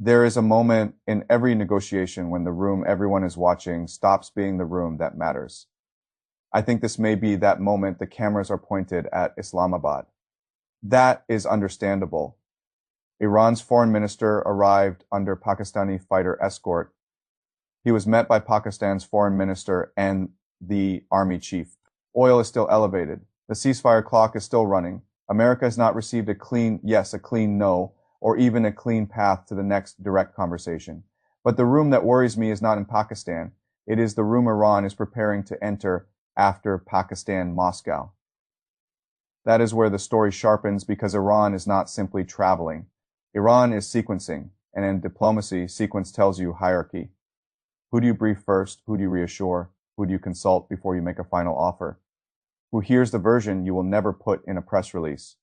There is a moment in every negotiation when the room everyone is watching stops being the room that matters. I think this may be that moment the cameras are pointed at Islamabad. That is understandable. Iran's foreign minister arrived under Pakistani fighter escort. He was met by Pakistan's foreign minister and the army chief. Oil is still elevated. The ceasefire clock is still running. America has not received a clean yes, a clean no, or even a clean path to the next direct conversation. But the room that worries me is not in Pakistan. It is the room Iran is preparing to enter after Pakistan, Moscow. That is where the story sharpens because Iran is not simply traveling. Iran is sequencing, and in diplomacy, sequence tells you hierarchy. Who do you brief first? Who do you reassure? Who do you consult before you make a final offer? Who hears the version you will never put in a press release?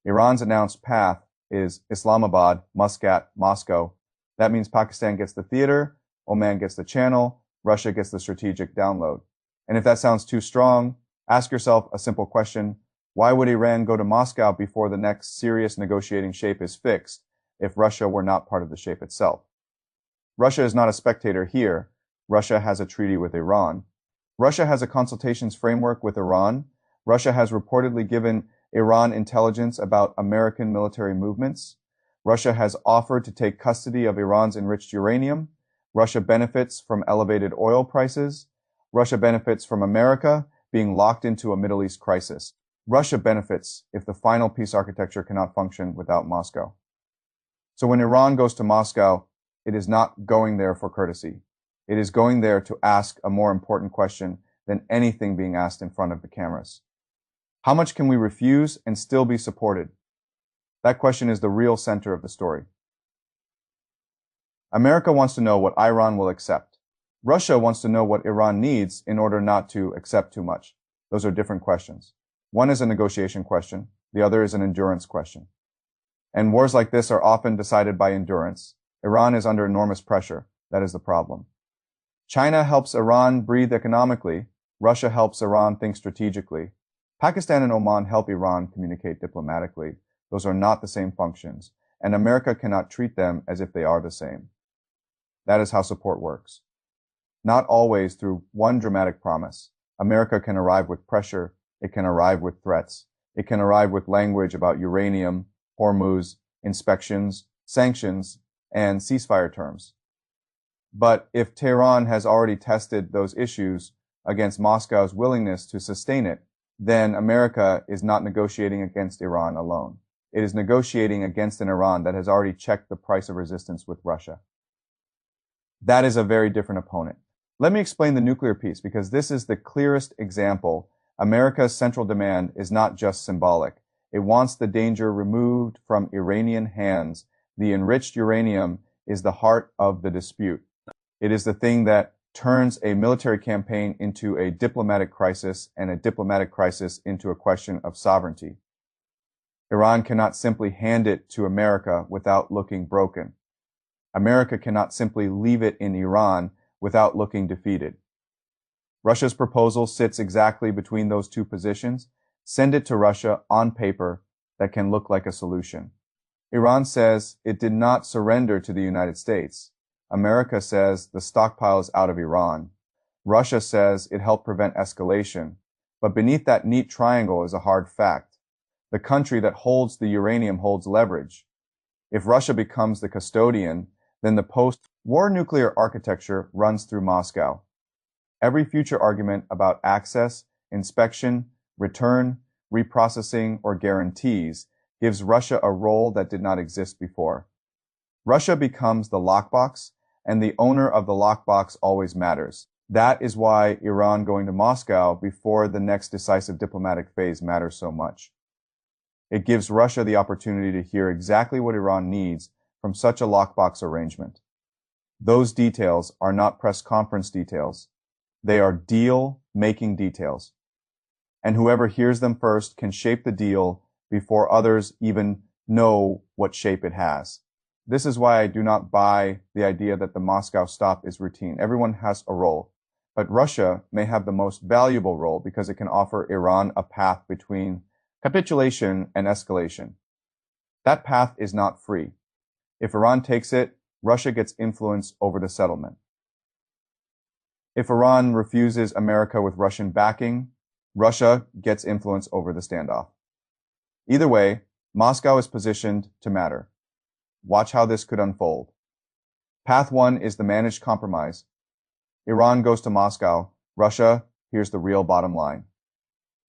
Iran's announced path is Islamabad, Muscat, Moscow. That means Pakistan gets the theater, Oman gets the channel, Russia gets the strategic download. And if that sounds too strong, ask yourself a simple question. Why would Iran go to Moscow before the next serious negotiating shape is fixed if Russia were not part of the shape itself? Russia is not a spectator here. Russia has a treaty with Iran. Russia has a consultations framework with Iran. Russia has reportedly given Iran intelligence about American military movements. Russia has offered to take custody of Iran's enriched uranium. Russia benefits from elevated oil prices. Russia benefits from America being locked into a Middle East crisis. Russia benefits if the final peace architecture cannot function without Moscow. So when Iran goes to Moscow, it is not going there for courtesy. It is going there to ask a more important question than anything being asked in front of the cameras. How much can we refuse and still be supported? That question is the real center of the story. America wants to know what Iran will accept. Russia wants to know what Iran needs in order not to accept too much. Those are different questions. One is a negotiation question. The other is an endurance question. And wars like this are often decided by endurance. Iran is under enormous pressure. That is the problem. China helps Iran breathe economically. Russia helps Iran think strategically. Pakistan and Oman help Iran communicate diplomatically. Those are not the same functions, and America cannot treat them as if they are the same. That is how support works. Not always through one dramatic promise. America can arrive with pressure. It can arrive with threats. It can arrive with language about uranium, Hormuz, inspections, sanctions, and ceasefire terms. But if Tehran has already tested those issues against Moscow's willingness to sustain it, then America is not negotiating against Iran alone. It is negotiating against an Iran that has already checked the price of resistance with Russia. That is a very different opponent. Let me explain the nuclear piece because this is the clearest example. America's central demand is not just symbolic. It wants the danger removed from Iranian hands. The enriched uranium is the heart of the dispute. It is the thing that turns a military campaign into a diplomatic crisis and a diplomatic crisis into a question of sovereignty. Iran cannot simply hand it to America without looking broken. America cannot simply leave it in Iran without looking defeated. Russia's proposal sits exactly between those two positions. Send it to Russia on paper that can look like a solution. Iran says it did not surrender to the United States. America says the stockpile is out of Iran. Russia says it helped prevent escalation. But beneath that neat triangle is a hard fact. The country that holds the uranium holds leverage. If Russia becomes the custodian, then the post-war nuclear architecture runs through Moscow. Every future argument about access, inspection, return, reprocessing, or guarantees gives Russia a role that did not exist before. Russia becomes the lockbox, and the owner of the lockbox always matters. That is why Iran going to Moscow before the next decisive diplomatic phase matters so much. It gives Russia the opportunity to hear exactly what Iran needs from such a lockbox arrangement. Those details are not press conference details. They are deal-making details. And whoever hears them first can shape the deal before others even know what shape it has. This is why I do not buy the idea that the Moscow stop is routine. Everyone has a role. But Russia may have the most valuable role because it can offer Iran a path between capitulation and escalation. That path is not free. If Iran takes it, Russia gets influence over the settlement. If Iran refuses America with Russian backing, Russia gets influence over the standoff. Either way, Moscow is positioned to matter. Watch how this could unfold. Path 1 is the managed compromise. Iran goes to Moscow. Russia, here's the real bottom line.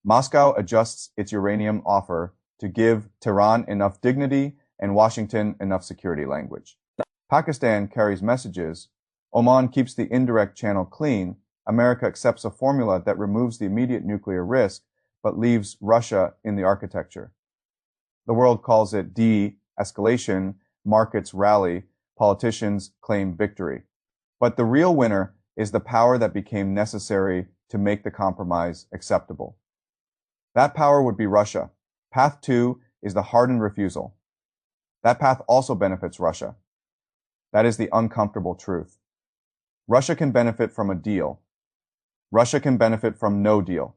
Moscow adjusts its uranium offer to give Tehran enough dignity and Washington enough security language. Pakistan carries messages. Oman keeps the indirect channel clean. America accepts a formula that removes the immediate nuclear risk, but leaves Russia in the architecture. The world calls it de-escalation, markets rally, politicians claim victory. But the real winner is the power that became necessary to make the compromise acceptable. That power would be Russia. Path 2 is the hardened refusal. That path also benefits Russia. That is the uncomfortable truth. Russia can benefit from a deal. Russia can benefit from no deal.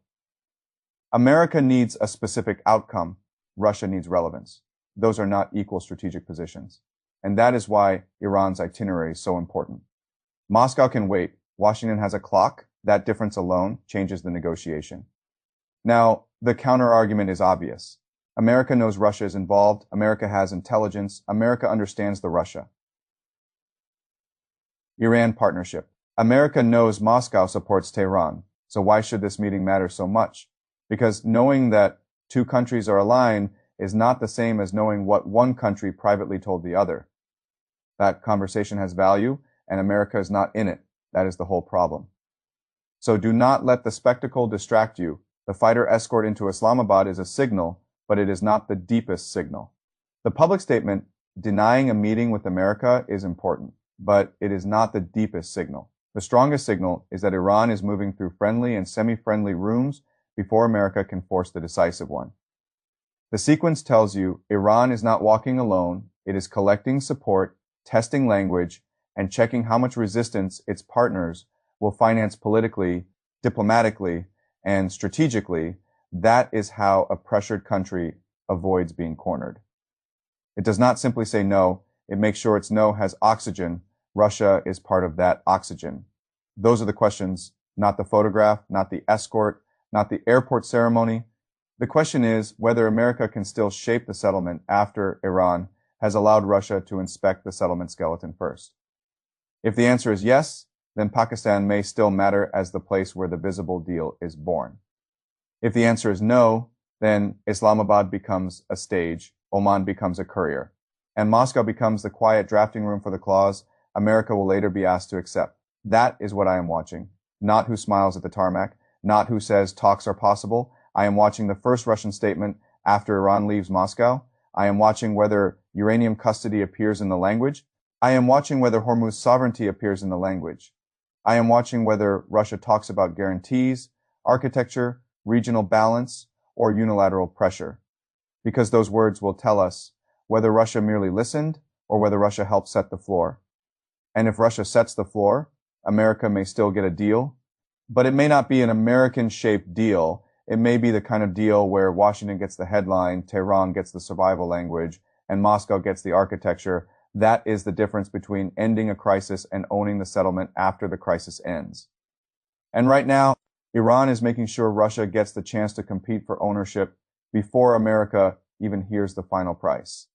America needs a specific outcome. Russia needs relevance. Those are not equal strategic positions. And that is why Iran's itinerary is so important. Moscow can wait. Washington has a clock. That difference alone changes the negotiation. Now, the counter-argument is obvious. America knows Russia is involved. America has intelligence. America understands the Russia. Iran partnership. America knows Moscow supports Tehran. So why should this meeting matter so much? Because knowing that two countries are aligned is not the same as knowing what one country privately told the other. That conversation has value, and America is not in it. That is the whole problem. So do not let the spectacle distract you. The fighter escort into Islamabad is a signal, but it is not the deepest signal. The public statement denying a meeting with America is important, but it is not the deepest signal. The strongest signal is that Iran is moving through friendly and semi-friendly rooms before America can force the decisive one. The sequence tells you Iran is not walking alone. It is collecting support, testing language, and checking how much resistance its partners will finance politically, diplomatically, and strategically. That is how a pressured country avoids being cornered. It does not simply say no. It makes sure its no has oxygen. Russia is part of that oxygen. Those are the questions, not the photograph, not the escort, not the airport ceremony. The question is whether America can still shape the settlement after Iran has allowed Russia to inspect the settlement skeleton first. If the answer is yes, then Pakistan may still matter as the place where the visible deal is born. If the answer is no, then Islamabad becomes a stage, Oman becomes a courier, and Moscow becomes the quiet drafting room for the clause America will later be asked to accept. That is what I am watching, not who smiles at the tarmac, not who says talks are possible. I am watching the first Russian statement after Iran leaves Moscow. I am watching whether uranium custody appears in the language. I am watching whether Hormuz sovereignty appears in the language. I am watching whether Russia talks about guarantees, architecture, regional balance, or unilateral pressure, because those words will tell us whether Russia merely listened or whether Russia helped set the floor. And if Russia sets the floor, America may still get a deal, but it may not be an American-shaped deal. It may be the kind of deal where Washington gets the headline, Tehran gets the survival language, and Moscow gets the architecture. That is the difference between ending a crisis and owning the settlement after the crisis ends. And right now, Iran is making sure Russia gets the chance to compete for ownership before America even hears the final price.